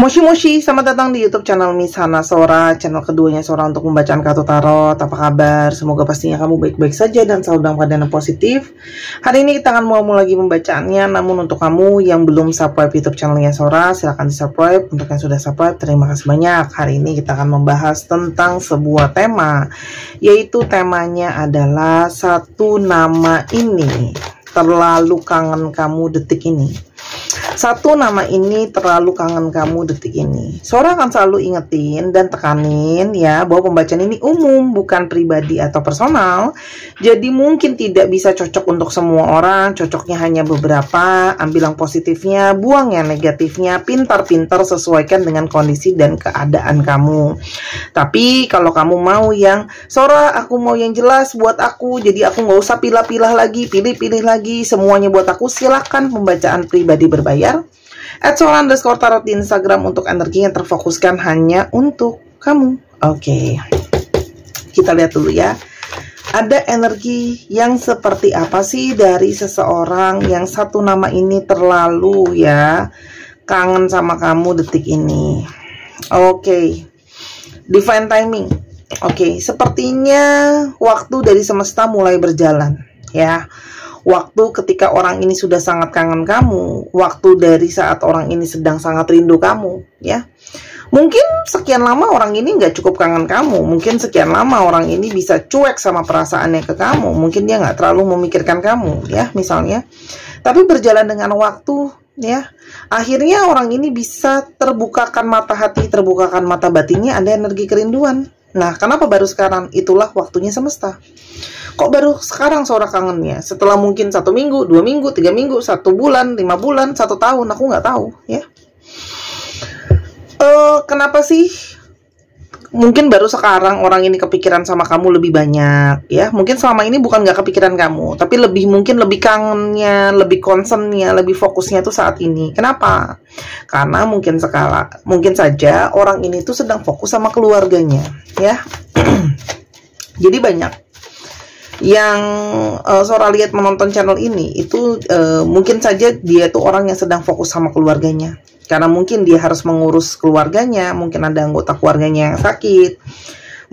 Moshi Moshi, selamat datang di YouTube channel Miss Hana Sora, channel keduanya Sora untuk membacaan kartu tarot. Apa kabar? Semoga pastinya kamu baik-baik saja dan selalu dalam keadaan yang positif. Hari ini kita akan mulai lagi pembacaannya, namun untuk kamu yang belum subscribe YouTube channelnya Sora, silahkan di subscribe. Untuk yang sudah subscribe, terima kasih banyak. Hari ini kita akan membahas tentang sebuah tema, yaitu temanya adalah satu nama ini terlalu kangen kamu detik ini. Satu nama ini terlalu kangen kamu detik ini. Sora akan selalu ingetin dan tekanin ya bahwa pembacaan ini umum, bukan pribadi atau personal. Jadi mungkin tidak bisa cocok untuk semua orang, cocoknya hanya beberapa. Ambil yang positifnya, buang yang negatifnya, pintar-pintar sesuaikan dengan kondisi dan keadaan kamu. Tapi kalau kamu mau yang Sora, aku mau yang jelas buat aku, jadi aku nggak usah pilah-pilah lagi, pilih-pilih lagi, semuanya buat aku, silahkan pembacaan pribadi berbayar. @Sora_tarot di Instagram untuk energi yang terfokuskan hanya untuk kamu. Oke, kita lihat dulu ya. Ada energi yang seperti apa sih dari seseorang yang satu nama ini terlalu ya kangen sama kamu detik ini. Oke, divine timing. Oke, sepertinya waktu dari semesta mulai berjalan ya. Waktu ketika orang ini sudah sangat kangen kamu, waktu dari saat orang ini sedang sangat rindu kamu, ya. Mungkin sekian lama orang ini nggak cukup kangen kamu, mungkin sekian lama orang ini bisa cuek sama perasaannya ke kamu, mungkin dia nggak terlalu memikirkan kamu, ya, misalnya. Tapi berjalan dengan waktu, ya, akhirnya orang ini bisa terbukakan mata hati, terbukakan mata batinnya, ada energi kerinduan. Nah, kenapa baru sekarang? Itulah waktunya semesta. Kok baru sekarang Sora kangennya? Setelah mungkin 1 minggu, 2 minggu, 3 minggu, 1 bulan, 5 bulan, 1 tahun, aku nggak tahu ya. Kenapa sih? Mungkin baru sekarang orang ini kepikiran sama kamu lebih banyak ya. Mungkin selama ini bukan nggak kepikiran kamu, tapi mungkin lebih kangennya, lebih concernnya, lebih fokusnya tuh saat ini. Kenapa? Karena mungkin saja orang ini tuh sedang fokus sama keluarganya ya. Jadi banyak yang Sora lihat menonton channel ini itu mungkin saja dia tuh orang yang sedang fokus sama keluarganya, karena mungkin dia harus mengurus keluarganya, mungkin ada anggota keluarganya yang sakit,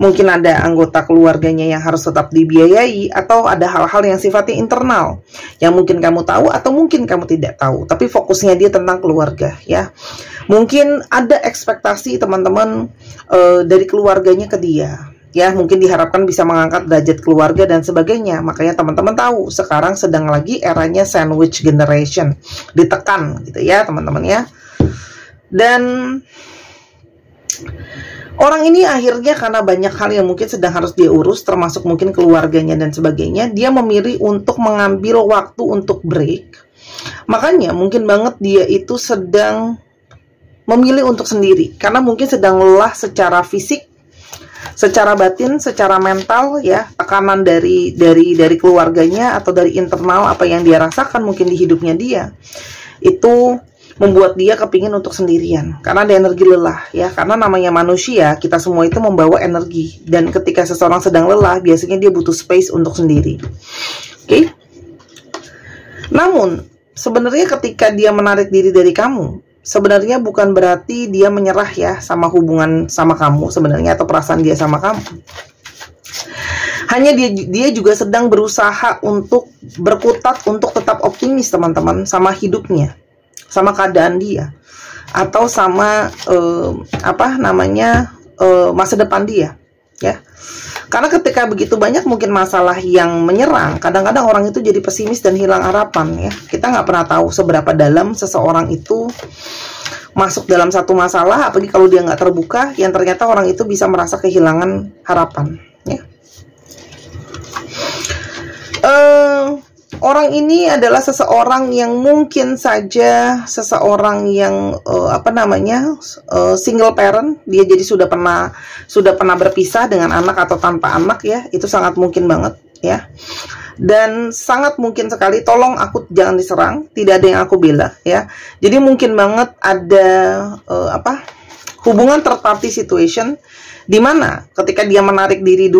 mungkin ada anggota keluarganya yang harus tetap dibiayai, atau ada hal-hal yang sifatnya internal yang mungkin kamu tahu atau mungkin kamu tidak tahu, tapi fokusnya dia tentang keluarga ya. Mungkin ada ekspektasi teman-teman dari keluarganya ke dia ya, mungkin diharapkan bisa mengangkat derajat keluarga dan sebagainya. Makanya teman-teman tahu sekarang sedang lagi eranya sandwich generation, ditekan gitu ya teman-teman ya. Dan orang ini akhirnya karena banyak hal yang mungkin sedang harus dia urus, termasuk mungkin keluarganya dan sebagainya, dia memilih untuk mengambil waktu untuk break. Makanya mungkin banget dia itu sedang memilih untuk sendiri, karena mungkin sedang lelah secara fisik, secara batin, secara mental ya, tekanan dari keluarganya atau dari internal apa yang dia rasakan mungkin di hidupnya dia. Itu membuat dia kepingin untuk sendirian karena ada energi lelah ya, karena namanya manusia, kita semua itu membawa energi, dan ketika seseorang sedang lelah biasanya dia butuh space untuk sendiri. Oke. Namun sebenarnya ketika dia menarik diri dari kamu, sebenarnya bukan berarti dia menyerah ya sama hubungan sama kamu sebenarnya, atau perasaan dia sama kamu. Hanya dia juga sedang berusaha untuk berkutat untuk tetap optimis teman-teman sama hidupnya, sama keadaan dia, atau sama masa depan dia ya. Karena ketika begitu banyak mungkin masalah yang menyerang, kadang-kadang orang itu jadi pesimis dan hilang harapan ya. Kita nggak pernah tahu seberapa dalam seseorang itu masuk dalam satu masalah, apalagi kalau dia nggak terbuka, yang ternyata orang itu bisa merasa kehilangan harapan ya. Orang ini adalah seseorang yang mungkin saja seseorang yang single parent, dia jadi sudah pernah berpisah dengan anak atau tanpa anak ya, itu sangat mungkin banget ya. Dan sangat mungkin sekali, tolong aku jangan diserang, tidak ada yang aku bela ya. Jadi mungkin banget ada hubungan third party situation di mana ketika dia menarik diri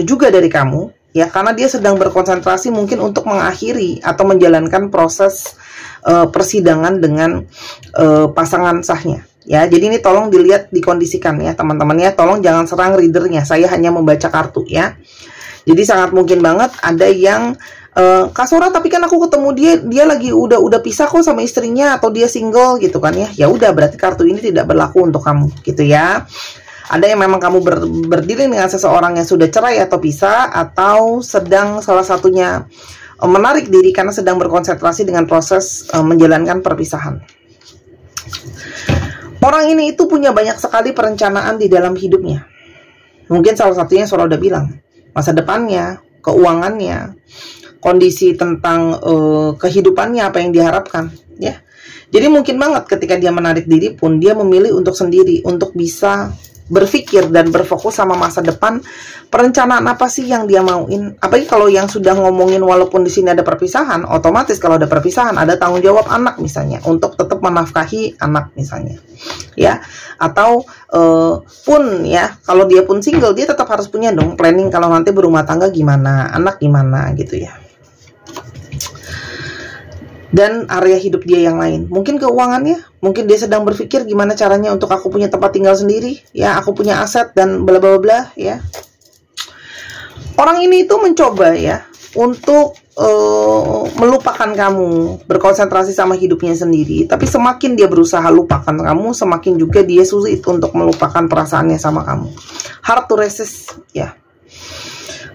juga dari kamu ya, karena dia sedang berkonsentrasi mungkin untuk mengakhiri atau menjalankan proses persidangan dengan pasangan sahnya Ya, jadi ini tolong dilihat, dikondisikan ya teman-teman ya. Tolong jangan serang readernya. Saya hanya membaca kartu ya. Jadi sangat mungkin banget ada yang Kak Sora, tapi kan aku ketemu dia lagi udah pisah kok sama istrinya, atau dia single gitu kan ya. Ya udah, berarti kartu ini tidak berlaku untuk kamu gitu ya. Ada yang memang kamu berdiri dengan seseorang yang sudah cerai atau pisah, atau sedang salah satunya menarik diri karena sedang berkonsentrasi dengan proses menjalankan perpisahan. Orang ini itu punya banyak sekali perencanaan di dalam hidupnya. Mungkin salah satunya Sora udah bilang, masa depannya, keuangannya, kondisi tentang kehidupannya, apa yang diharapkan ya. Jadi mungkin banget ketika dia menarik diri pun, dia memilih untuk sendiri, untuk bisa berpikir dan berfokus sama masa depan, perencanaan apa sih yang dia mauin. Apalagi kalau yang sudah ngomongin walaupun di sini ada perpisahan, otomatis kalau ada perpisahan ada tanggung jawab anak misalnya, untuk tetap menafkahi anak misalnya ya. Atau pun ya, kalau dia pun single, dia tetap harus punya dong planning kalau nanti berumah tangga gimana, anak gimana gitu ya. Dan area hidup dia yang lain, mungkin keuangannya, mungkin dia sedang berpikir gimana caranya untuk aku punya tempat tinggal sendiri ya, aku punya aset dan bla bla bla ya. Orang ini itu mencoba ya untuk melupakan kamu, berkonsentrasi sama hidupnya sendiri. Tapi semakin dia berusaha lupakan kamu, semakin juga dia sulit untuk melupakan perasaannya sama kamu. Hard to resist ya,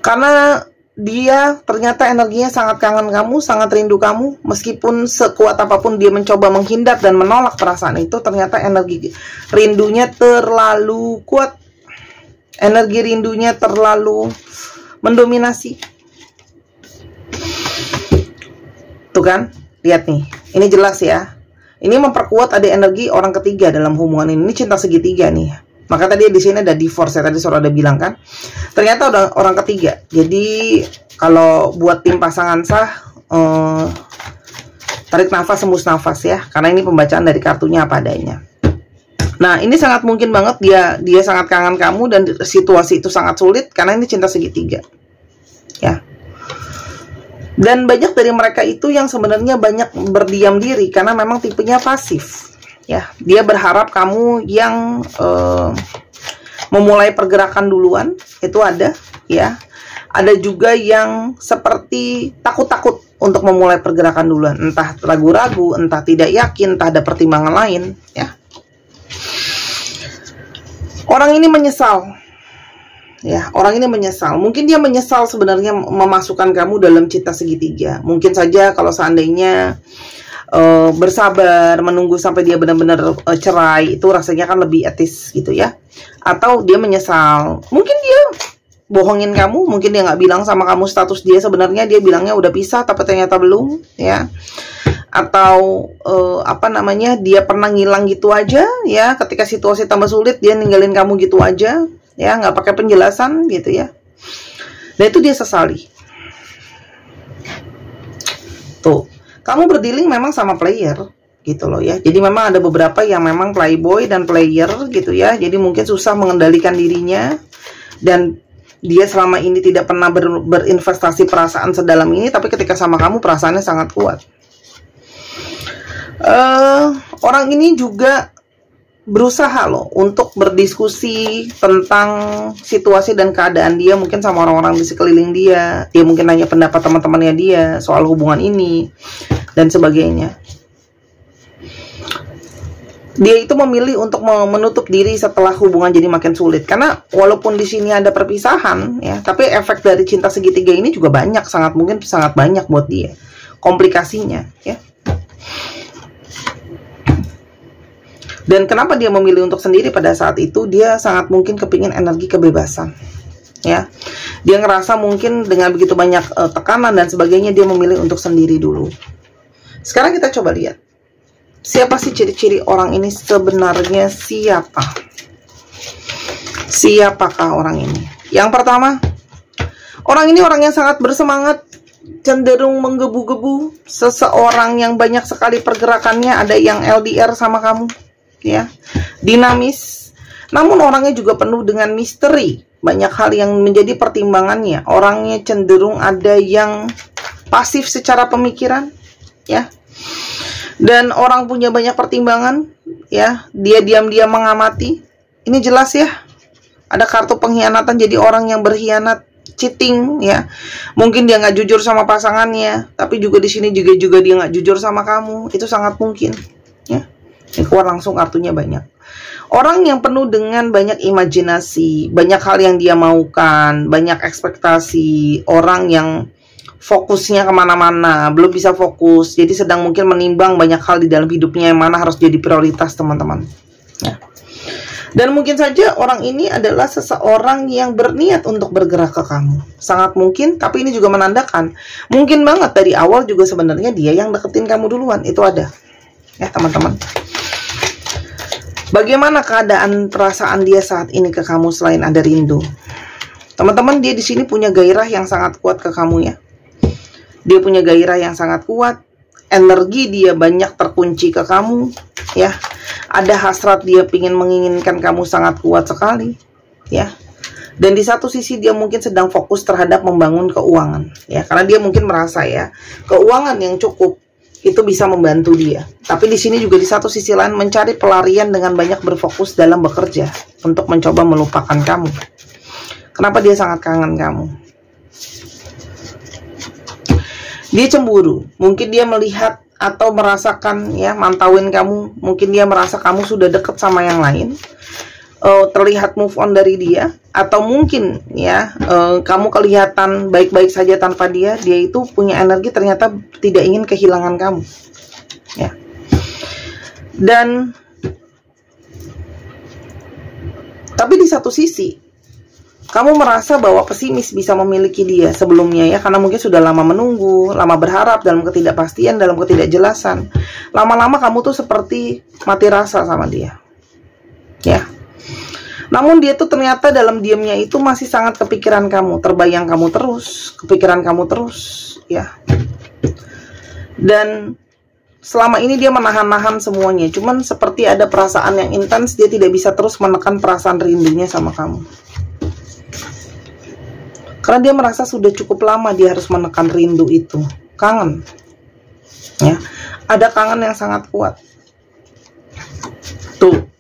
karena dia ternyata energinya sangat kangen kamu, sangat rindu kamu. Meskipun sekuat apapun dia mencoba menghindar dan menolak perasaan itu, ternyata energi rindunya terlalu kuat. Energi rindunya terlalu mendominasi. Tuh kan, lihat nih, ini jelas ya. Ini memperkuat ada energi orang ketiga dalam hubungan ini. Ini cinta segitiga nih. Maka tadi di sini ada divorce ya, tadi Sora udah bilang kan. Ternyata udah orang ketiga. Jadi kalau buat tim pasangan sah, tarik nafas, hembus nafas ya, karena ini pembacaan dari kartunya apa adanya. Nah, ini sangat mungkin banget dia sangat kangen kamu, dan situasi itu sangat sulit karena ini cinta segitiga. Ya. Dan banyak dari mereka itu yang sebenarnya banyak berdiam diri karena memang tipenya pasif. Ya, dia berharap kamu yang memulai pergerakan duluan, itu ada ya. Ada juga yang seperti takut-takut untuk memulai pergerakan duluan, entah ragu-ragu, entah tidak yakin, entah ada pertimbangan lain ya. Orang ini menyesal. Ya, orang ini menyesal. Mungkin dia menyesal sebenarnya memasukkan kamu dalam cinta segitiga. Mungkin saja kalau seandainya bersabar menunggu sampai dia benar-benar cerai, itu rasanya kan lebih etis gitu ya. Atau dia menyesal, mungkin dia bohongin kamu, mungkin dia nggak bilang sama kamu status dia sebenarnya, dia bilangnya udah pisah tapi ternyata belum ya. Atau apa namanya, dia pernah ngilang gitu aja ya, ketika situasi tambah sulit dia ninggalin kamu gitu aja ya, nggak pakai penjelasan gitu ya. Dan itu dia sesali. Tuh, kamu berdealing memang sama player gitu loh ya. Jadi memang ada beberapa yang memang playboy dan player gitu ya. Jadi mungkin susah mengendalikan dirinya, dan dia selama ini tidak pernah berinvestasi perasaan sedalam ini, tapi ketika sama kamu perasaannya sangat kuat. Orang ini juga berusaha loh untuk berdiskusi tentang situasi dan keadaan dia mungkin sama orang-orang di sekeliling dia. Dia mungkin nanya pendapat teman-temannya dia soal hubungan ini dan sebagainya. Dia itu memilih untuk menutup diri setelah hubungan jadi makin sulit, karena walaupun di sini ada perpisahan ya, tapi efek dari cinta segitiga ini juga banyak, sangat mungkin sangat banyak buat dia komplikasinya ya. Dan kenapa dia memilih untuk sendiri pada saat itu? Dia sangat mungkin kepingin energi kebebasan ya. Dia ngerasa mungkin dengan begitu banyak tekanan dan sebagainya, dia memilih untuk sendiri dulu. Sekarang kita coba lihat, siapa sih ciri-ciri orang ini sebenarnya? Siapakah orang ini? Yang pertama, orang ini orang yang sangat bersemangat, cenderung menggebu-gebu, seseorang yang banyak sekali pergerakannya. Ada yang LDR sama kamu ya, dinamis, namun orangnya juga penuh dengan misteri, banyak hal yang menjadi pertimbangannya. Orangnya cenderung ada yang pasif secara pemikiran ya. Dan orang punya banyak pertimbangan, ya. Dia diam-diam mengamati. Ini jelas ya. Ada kartu pengkhianatan, jadi orang yang berkhianat, cheating, ya. Mungkin dia nggak jujur sama pasangannya, tapi juga di sini juga dia nggak jujur sama kamu. Itu sangat mungkin, ya. Ini keluar langsung kartunya banyak. Orang yang penuh dengan banyak imajinasi, banyak hal yang dia maukan, banyak ekspektasi, orang yang fokusnya kemana-mana, belum bisa fokus, jadi sedang mungkin menimbang banyak hal di dalam hidupnya yang mana harus jadi prioritas, teman-teman. Ya. Dan mungkin saja orang ini adalah seseorang yang berniat untuk bergerak ke kamu. Sangat mungkin, tapi ini juga menandakan mungkin banget dari awal juga sebenarnya dia yang deketin kamu duluan. Itu ada, ya teman-teman. Bagaimana keadaan perasaan dia saat ini ke kamu selain ada rindu? Teman-teman, dia di sini punya gairah yang sangat kuat ke kamu, ya. Dia punya gairah yang sangat kuat, energi dia banyak terkunci ke kamu, ya. Ada hasrat dia menginginkan kamu sangat kuat sekali, ya. Dan di satu sisi dia mungkin sedang fokus terhadap membangun keuangan, ya. Karena dia mungkin merasa, ya, keuangan yang cukup itu bisa membantu dia. Tapi di sini juga di satu sisi lain mencari pelarian dengan banyak berfokus dalam bekerja untuk mencoba melupakan kamu. Kenapa dia sangat kangen kamu? Dia cemburu. Mungkin dia melihat atau merasakan, ya, mantauin kamu. Mungkin dia merasa kamu sudah deket sama yang lain. Terlihat move on dari dia, atau mungkin, ya, kamu kelihatan baik-baik saja tanpa dia. Dia itu punya energi ternyata tidak ingin kehilangan kamu, ya. Dan tapi di satu sisi kamu merasa bahwa pesimis bisa memiliki dia sebelumnya, ya, karena mungkin sudah lama menunggu, lama berharap dalam ketidakpastian, dalam ketidakjelasan. Lama-lama kamu tuh seperti mati rasa sama dia, ya. Namun dia tuh ternyata dalam diamnya itu masih sangat kepikiran kamu, terbayang kamu terus, kepikiran kamu terus, ya. Dan selama ini dia menahan-nahan semuanya, cuman seperti ada perasaan yang intens, dia tidak bisa terus menekan perasaan rindunya sama kamu. Karena dia merasa sudah cukup lama dia harus menekan rindu itu, kangen, ya. Ada kangen yang sangat kuat. Tuh.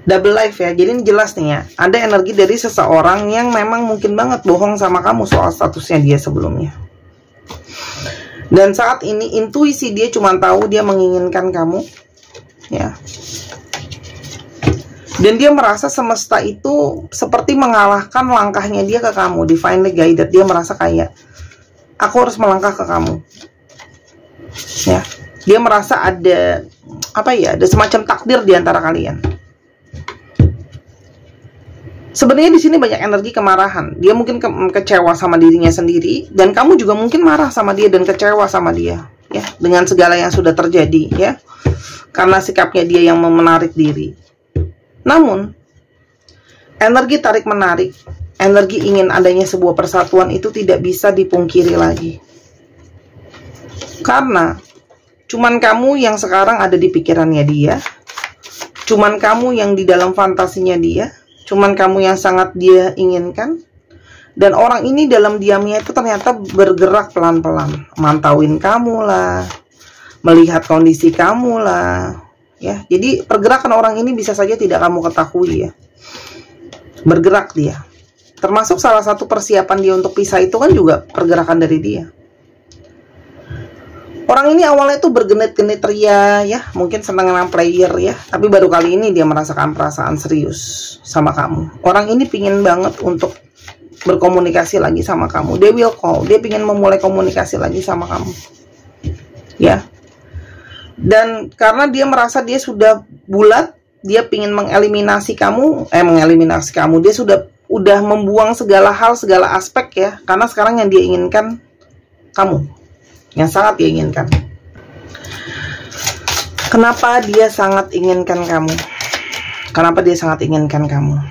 Double life, ya. Jadi ini jelas nih, ya, ada energi dari seseorang yang memang mungkin banget bohong sama kamu soal statusnya dia sebelumnya. Dan saat ini intuisi dia cuma tahu dia menginginkan kamu, ya. Dan dia merasa semesta itu seperti mengalahkan langkahnya dia ke kamu, divinely guided. Dia merasa kayak, aku harus melangkah ke kamu, ya. Dia merasa ada apa ya, ada semacam takdir di antara kalian. Sebenarnya di sini banyak energi kemarahan. Dia mungkin kecewa sama dirinya sendiri, dan kamu juga mungkin marah sama dia dan kecewa sama dia, ya, dengan segala yang sudah terjadi, ya, karena sikapnya dia yang menarik diri. Namun energi tarik menarik, energi ingin adanya sebuah persatuan itu tidak bisa dipungkiri lagi, karena cuman kamu yang sekarang ada di pikirannya dia, cuman kamu yang di dalam fantasinya dia, cuman kamu yang sangat dia inginkan. Dan orang ini dalam diamnya itu ternyata bergerak pelan-pelan, mantauin kamu lah, melihat kondisi kamu lah, ya. Jadi pergerakan orang ini bisa saja tidak kamu ketahui, ya. Bergerak dia. Termasuk salah satu persiapan dia untuk pisah itu kan juga pergerakan dari dia. Orang ini awalnya tuh bergenit-genit ria, ya, mungkin senang dengan player, ya, tapi baru kali ini dia merasakan perasaan serius sama kamu. Orang ini pingin banget untuk berkomunikasi lagi sama kamu. Dia will call, dia pingin memulai komunikasi lagi sama kamu, ya. Dan karena dia merasa dia sudah bulat, dia pingin mengeliminasi kamu, dia udah membuang segala hal, segala aspek, ya, karena sekarang yang dia inginkan kamu, yang sangat dia inginkan. Kenapa dia sangat inginkan kamu? Kenapa dia sangat inginkan kamu?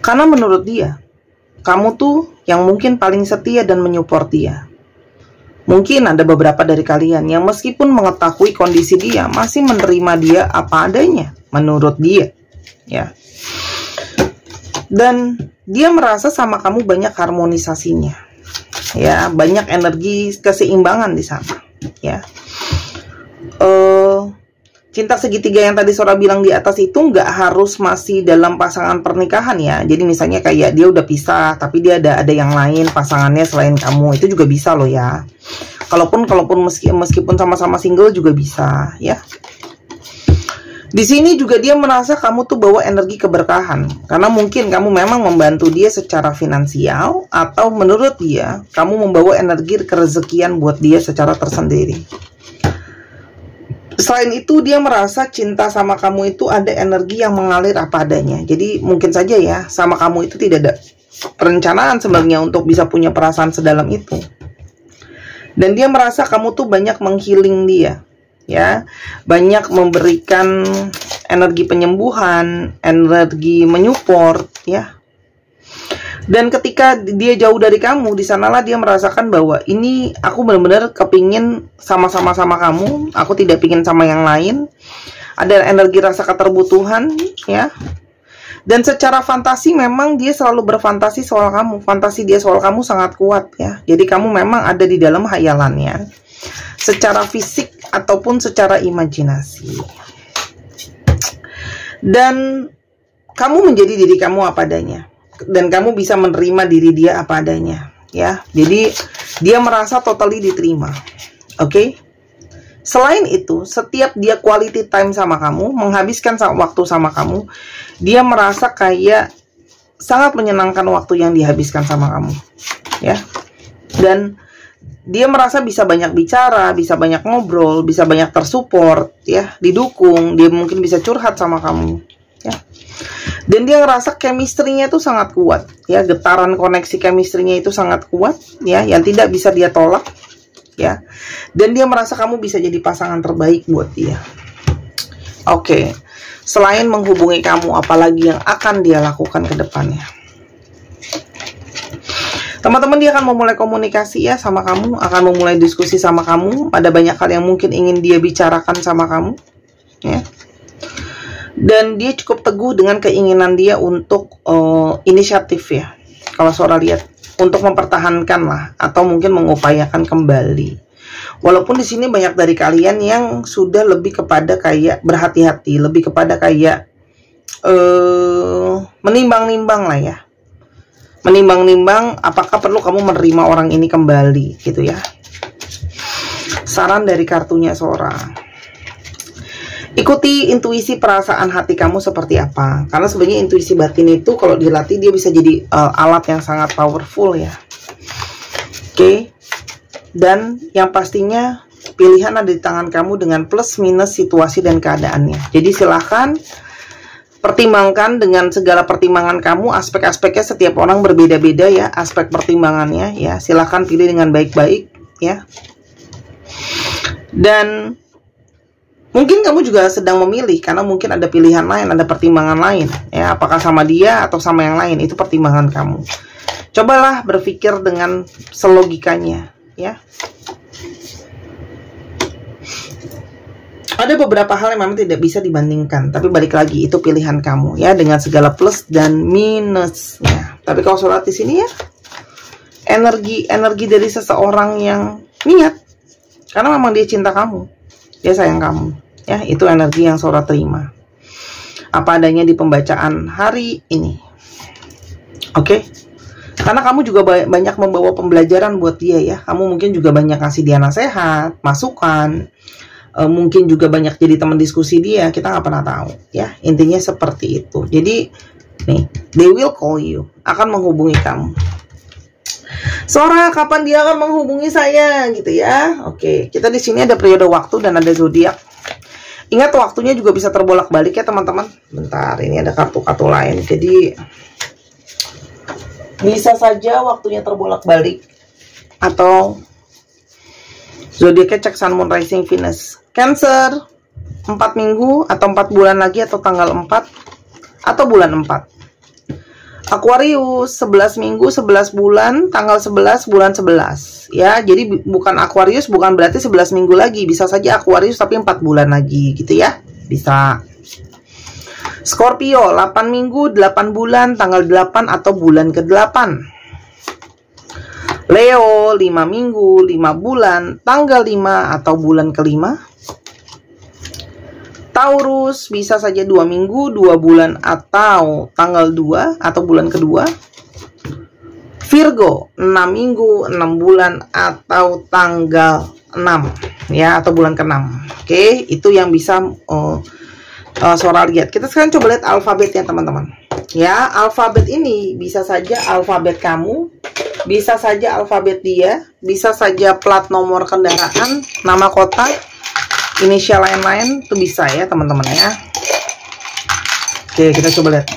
Karena menurut dia, kamu tuh yang mungkin paling setia dan menyupport dia. Mungkin ada beberapa dari kalian yang meskipun mengetahui kondisi dia, masih menerima dia apa adanya, menurut dia, ya. Dan dia merasa sama kamu banyak harmonisasinya, ya, banyak energi keseimbangan di sana. ya. Cinta segitiga yang tadi Sora bilang di atas itu nggak harus masih dalam pasangan pernikahan ya. Jadi misalnya kayak dia udah pisah tapi dia ada yang lain pasangannya selain kamu, itu juga bisa loh ya. Kalaupun meskipun sama-sama single juga bisa ya. Di sini juga dia merasa kamu tuh bawa energi keberkahan, karena mungkin kamu memang membantu dia secara finansial, atau menurut dia kamu membawa energi kerezekian buat dia secara tersendiri. Selain itu dia merasa cinta sama kamu itu ada energi yang mengalir apa adanya. Jadi mungkin saja ya sama kamu itu tidak ada perencanaan sebenarnya untuk bisa punya perasaan sedalam itu. Dan dia merasa kamu tuh banyak menghealing dia, ya, banyak memberikan energi penyembuhan, energi menyupport, ya. Dan ketika dia jauh dari kamu, di sanalah dia merasakan bahwa ini aku benar-benar kepingin sama-sama sama kamu, aku tidak pingin sama yang lain. Ada energi rasa keterbutuhan, ya. Dan secara fantasi memang dia selalu berfantasi soal kamu. Fantasi dia soal kamu sangat kuat, ya. Jadi kamu memang ada di dalam hayalannya, secara fisik ataupun secara imajinasi. Dan kamu menjadi diri kamu apa adanya. Dan kamu bisa menerima diri dia apa adanya, ya. Jadi dia merasa totally diterima. Oke. Selain itu, setiap dia quality time sama kamu, menghabiskan waktu sama kamu, dia merasa kayak sangat menyenangkan waktu yang dihabiskan sama kamu, ya. Dan dia merasa bisa banyak bicara, bisa banyak ngobrol, bisa banyak tersupport, ya, didukung. Dia mungkin bisa curhat sama kamu, ya. Dan dia ngerasa chemistry-nya itu sangat kuat, ya, getaran koneksi chemistry-nya itu sangat kuat, ya, yang tidak bisa dia tolak, ya. Dan dia merasa kamu bisa jadi pasangan terbaik buat dia. Oke. Selain menghubungi kamu, apalagi yang akan dia lakukan ke depannya? Teman-teman, dia akan memulai komunikasi ya sama kamu, akan memulai diskusi sama kamu. Ada banyak hal yang mungkin ingin dia bicarakan sama kamu, ya. Dan dia cukup teguh dengan keinginan dia untuk inisiatif ya. Kalau Sora lihat, untuk mempertahankan lah, atau mungkin mengupayakan kembali. Walaupun di sini banyak dari kalian yang sudah lebih kepada kayak berhati-hati, lebih kepada kayak menimbang-nimbang lah ya. Menimbang-nimbang apakah perlu kamu menerima orang ini kembali gitu ya. Saran dari kartunya Sora. Ikuti intuisi perasaan hati kamu seperti apa. Karena sebenarnya intuisi batin itu kalau dilatih dia bisa jadi alat yang sangat powerful ya. Oke. Dan yang pastinya pilihan ada di tangan kamu dengan plus minus situasi dan keadaannya. Jadi silahkan pertimbangkan dengan segala pertimbangan kamu. Aspek-aspeknya setiap orang berbeda-beda ya. Aspek pertimbangannya ya. Silahkan pilih dengan baik-baik ya. Dan mungkin kamu juga sedang memilih, karena mungkin ada pilihan lain, ada pertimbangan lain, ya. Apakah sama dia atau sama yang lain, itu pertimbangan kamu. Cobalah berpikir dengan selogikanya, ya. Ada beberapa hal yang memang tidak bisa dibandingkan, tapi balik lagi itu pilihan kamu, ya, dengan segala plus dan minusnya. Tapi kalau Sora di sini ya, energi dari seseorang yang niat, karena memang dia cinta kamu, dia sayang kamu. Ya, itu energi yang Sora terima. Apa adanya di pembacaan hari ini. Oke? Karena kamu juga banyak membawa pembelajaran buat dia ya. Kamu mungkin juga banyak ngasih dia nasihat, masukan. Mungkin juga banyak jadi teman diskusi dia. Kita nggak pernah tahu. Ya, intinya seperti itu. Jadi, nih, they will call you. Akan menghubungi kamu. Sora, kapan dia akan menghubungi saya? Gitu ya. Oke, kita di sini ada periode waktu dan ada zodiak. Ingat waktunya juga bisa terbolak-balik ya teman-teman. Bentar, ini ada kartu-kartu lain. Jadi bisa saja waktunya terbolak-balik. Atau zodiaknya cek Sun, Moon, Rising, Venus. Cancer 4 minggu atau 4 bulan lagi, atau tanggal 4 atau bulan 4. Aquarius 11 minggu 11 bulan, tanggal 11 bulan 11 ya. Jadi bukan Aquarius, bukan berarti 11 minggu lagi. Bisa saja Aquarius tapi 4 bulan lagi gitu ya. Bisa. Scorpio 8 minggu 8 bulan, tanggal 8 atau bulan ke-8. Leo 5 minggu, 5 bulan, tanggal 5 atau bulan kelima. Taurus bisa saja 2 minggu, 2 bulan atau tanggal 2 atau bulan kedua. Virgo 6 minggu, 6 bulan atau tanggal 6 ya, atau bulan ke-6. Oke, itu yang bisa Sora lihat. Kita sekarang coba lihat alfabetnya teman-teman. Ya, alfabet ini bisa saja alfabet kamu, bisa saja alfabet dia, bisa saja plat nomor kendaraan, nama kota, inisial lain-lain, itu bisa ya teman-teman ya. Oke, kita coba lihat.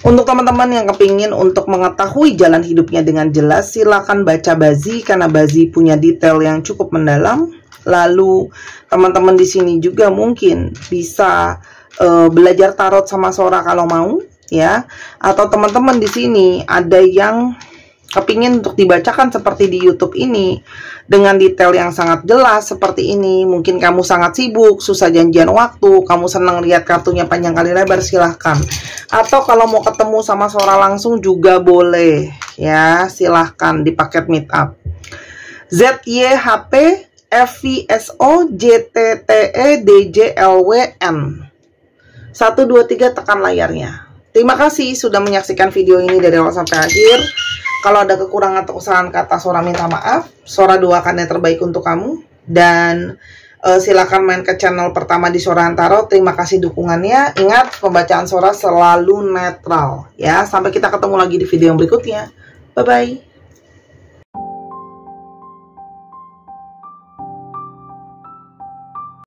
Untuk teman-teman yang kepingin untuk mengetahui jalan hidupnya dengan jelas, silakan baca Bazi karena Bazi punya detail yang cukup mendalam. Lalu teman-teman di sini juga mungkin bisa belajar tarot sama Sora kalau mau ya. Atau teman-teman di sini ada yang kepingin untuk dibacakan seperti di YouTube ini dengan detail yang sangat jelas seperti ini. Mungkin kamu sangat sibuk, susah janjian waktu, kamu senang lihat kartunya panjang kali lebar, silahkan. Atau kalau mau ketemu sama Sora langsung juga boleh ya, silahkan di paket meet up. ZYHP FVSO JTTE DJLWN 1, 2, 3, tekan layarnya. Terima kasih sudah menyaksikan video ini dari awal sampai akhir. Kalau ada kekurangan atau kesalahan kata, Sora minta maaf. Sora doakan yang terbaik untuk kamu. Dan silakan main ke channel pertama di Sora Tarot. Terima kasih dukungannya. Ingat, pembacaan Sora selalu netral ya. Sampai kita ketemu lagi di video yang berikutnya. Bye-bye.